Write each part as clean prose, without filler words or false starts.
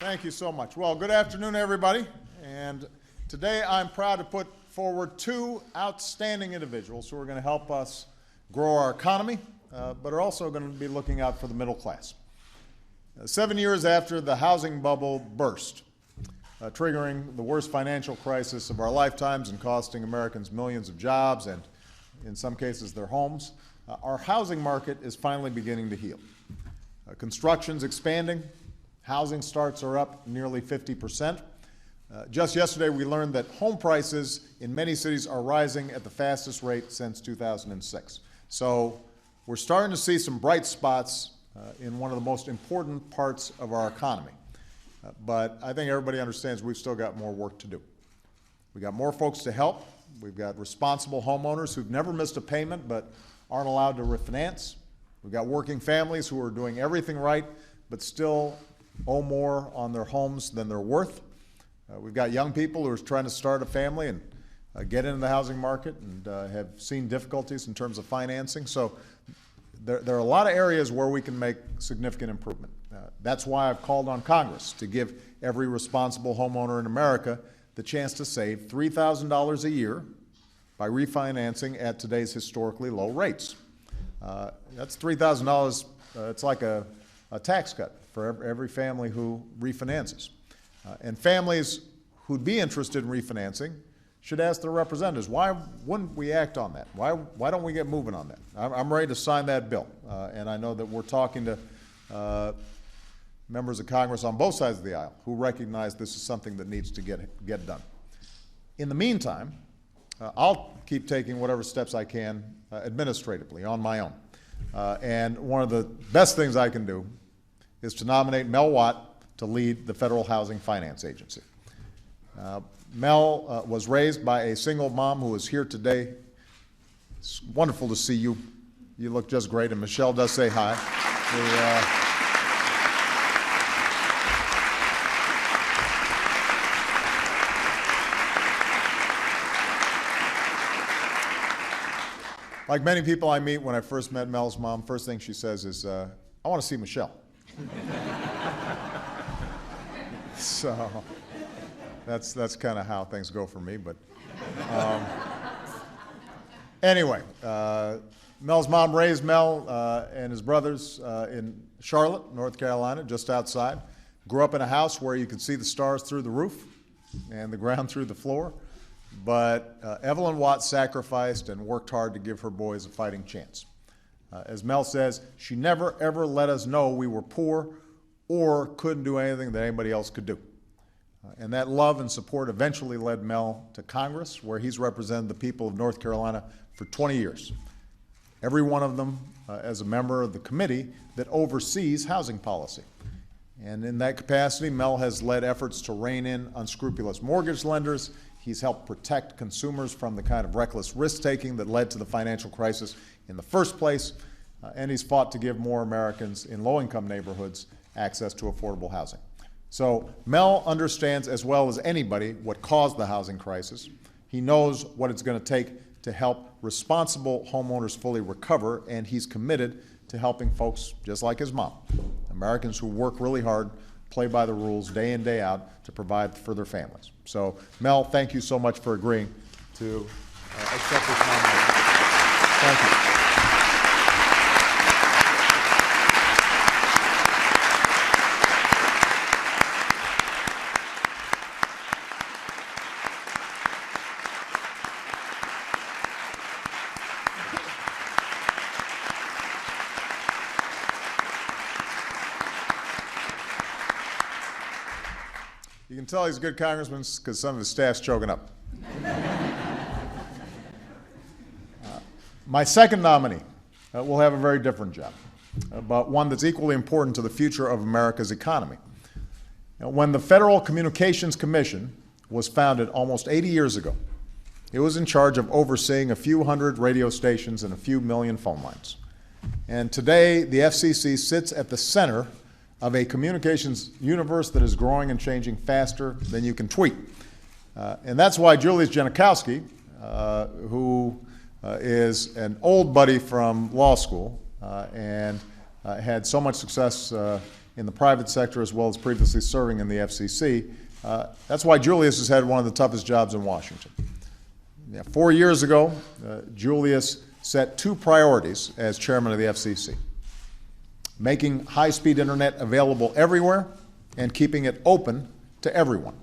Thank you so much. Well, good afternoon, everybody. And today I'm proud to put forward two outstanding individuals who are going to help us grow our economy, but are also going to be looking out for the middle class. 7 years after the housing bubble burst, triggering the worst financial crisis of our lifetimes and costing Americans millions of jobs and, in some cases, their homes, our housing market is finally beginning to heal. Construction's expanding. Housing starts are up nearly 50%. Just yesterday, we learned that home prices in many cities are rising at the fastest rate since 2006. So we're starting to see some bright spots in one of the most important parts of our economy. But I think everybody understands we've still got more work to do. We've got more folks to help. We've got responsible homeowners who've never missed a payment but aren't allowed to refinance. We've got working families who are doing everything right but still owe more on their homes than they're worth. We've got young people who are trying to start a family and get into the housing market and have seen difficulties in terms of financing. So there are a lot of areas where we can make significant improvement. That's why I've called on Congress to give every responsible homeowner in America the chance to save $3,000 a year by refinancing at today's historically low rates. That's $3,000. It's like a tax cut for every family who refinances. And families who'd be interested in refinancing should ask their representatives, why wouldn't we act on that? Why don't we get moving on that? I'm ready to sign that bill. And I know that we're talking to members of Congress on both sides of the aisle who recognize this is something that needs to get done. In the meantime, I'll keep taking whatever steps I can administratively on my own. And one of the best things I can do is to nominate Mel Watt to lead the Federal Housing Finance Agency. Mel was raised by a single mom who is here today. It's wonderful to see you. You look just great, and Michelle does say hi. Like many people I meet, when I first met Mel's mom, first thing she says is, I want to see Michelle. So that's kind of how things go for me. But anyway, Mel's mom raised Mel and his brothers in Charlotte, North Carolina, just outside. Grew up in a house where you could see the stars through the roof and the ground through the floor. But Evelyn Watt sacrificed and worked hard to give her boys a fighting chance. As Mel says, she never, ever let us know we were poor or couldn't do anything that anybody else could do. And that love and support eventually led Mel to Congress, where he's represented the people of North Carolina for 20 years. Every one of them as a member of the committee that oversees housing policy. And in that capacity, Mel has led efforts to rein in unscrupulous mortgage lenders. He's helped protect consumers from the kind of reckless risk-taking that led to the financial crisis in the first place. And he's fought to give more Americans in low-income neighborhoods access to affordable housing. So Mel understands as well as anybody what caused the housing crisis. He knows what it's going to take to help responsible homeowners fully recover, and he's committed to helping folks just like his mom, Americans who work really hard, play by the rules day in, day out to provide for their families. So, Mel, thank you so much for agreeing to accept this nomination. Thank you. You can tell he's a good congressman because some of his staff's choking up. My second nominee will have a very different job, but one that's equally important to the future of America's economy. Now, when the Federal Communications Commission was founded almost 80 years ago, it was in charge of overseeing a few hundred radio stations and a few million phone lines. And today, the FCC sits at the center of a communications universe that is growing and changing faster than you can tweet. And that's why Julius Janikowski, who is an old buddy from law school and had so much success in the private sector as well as previously serving in the FCC. That's why Julius has had one of the toughest jobs in Washington. 4 years ago, Julius set two priorities as chairman of the FCC: making high-speed internet available everywhere and keeping it open to everyone.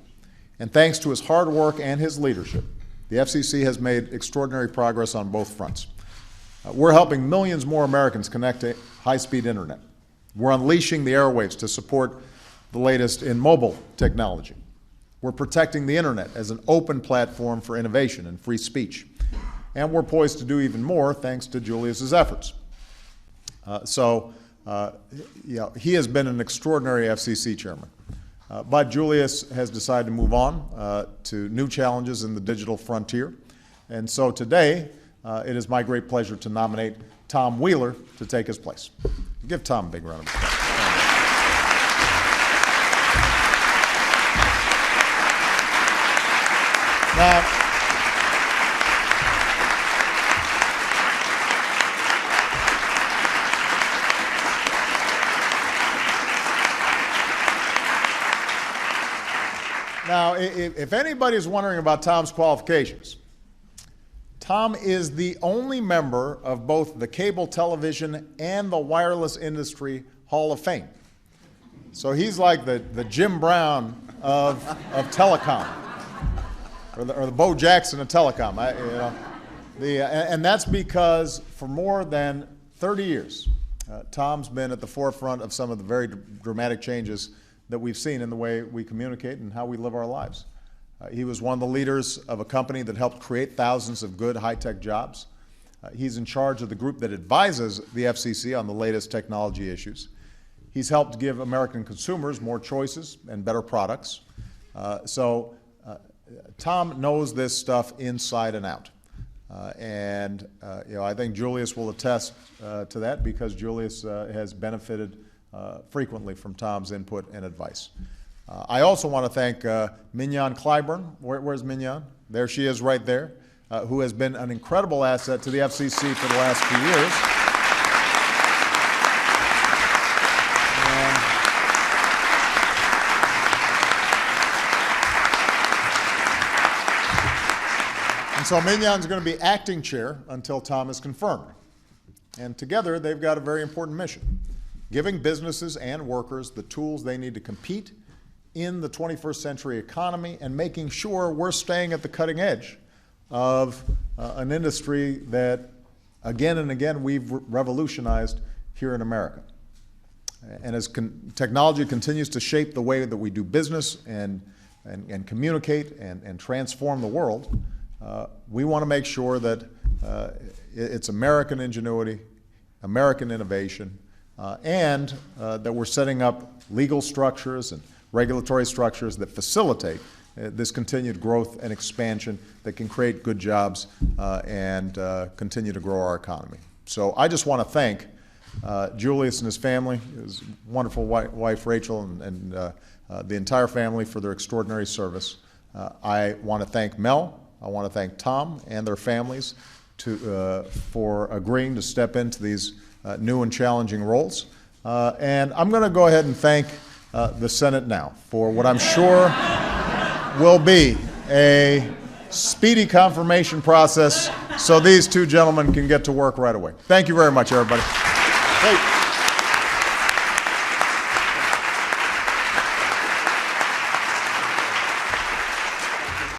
And thanks to his hard work and his leadership, the FCC has made extraordinary progress on both fronts. We're helping millions more Americans connect to high-speed internet. We're unleashing the airwaves to support the latest in mobile technology. We're protecting the internet as an open platform for innovation and free speech. And we're poised to do even more thanks to Julius's efforts. He has been an extraordinary FCC chairman. But Julius has decided to move on to new challenges in the digital frontier. And so today, it is my great pleasure to nominate Tom Wheeler to take his place. Give Tom a big round of applause. Now, if anybody's wondering about Tom's qualifications, Tom is the only member of both the cable television and the wireless industry Hall of Fame. So he's like the Jim Brown of telecom, or the Bo Jackson of telecom. And that's because for more than 30 years, Tom's been at the forefront of some of the very dramatic changes that we've seen in the way we communicate and how we live our lives. He was one of the leaders of a company that helped create thousands of good high-tech jobs. He's in charge of the group that advises the FCC on the latest technology issues. He's helped give American consumers more choices and better products. Tom knows this stuff inside and out. I think Julius will attest to that because Julius has benefited frequently from Tom's input and advice. I also want to thank Mignon Clyburn. Where's Mignon? There she is right there, who has been an incredible asset to the FCC for the last few years. And so Mignon's going to be acting chair until Tom is confirmed. And together they've got a very important mission: giving businesses and workers the tools they need to compete in the 21st century economy and making sure we're staying at the cutting edge of an industry that again and again we've revolutionized here in America. And as technology continues to shape the way that we do business and communicate and transform the world, we want to make sure that it's American ingenuity, American innovation, and that we're setting up legal structures and regulatory structures that facilitate this continued growth and expansion that can create good jobs and continue to grow our economy. So I just want to thank Julius and his family, his wonderful wife Rachel, and the entire family for their extraordinary service. I want to thank Mel, I want to thank Tom and their families for agreeing to step into these new and challenging roles. And I'm going to go ahead and thank the Senate now for what I'm sure will be a speedy confirmation process so these two gentlemen can get to work right away. Thank you very much, everybody. Hey.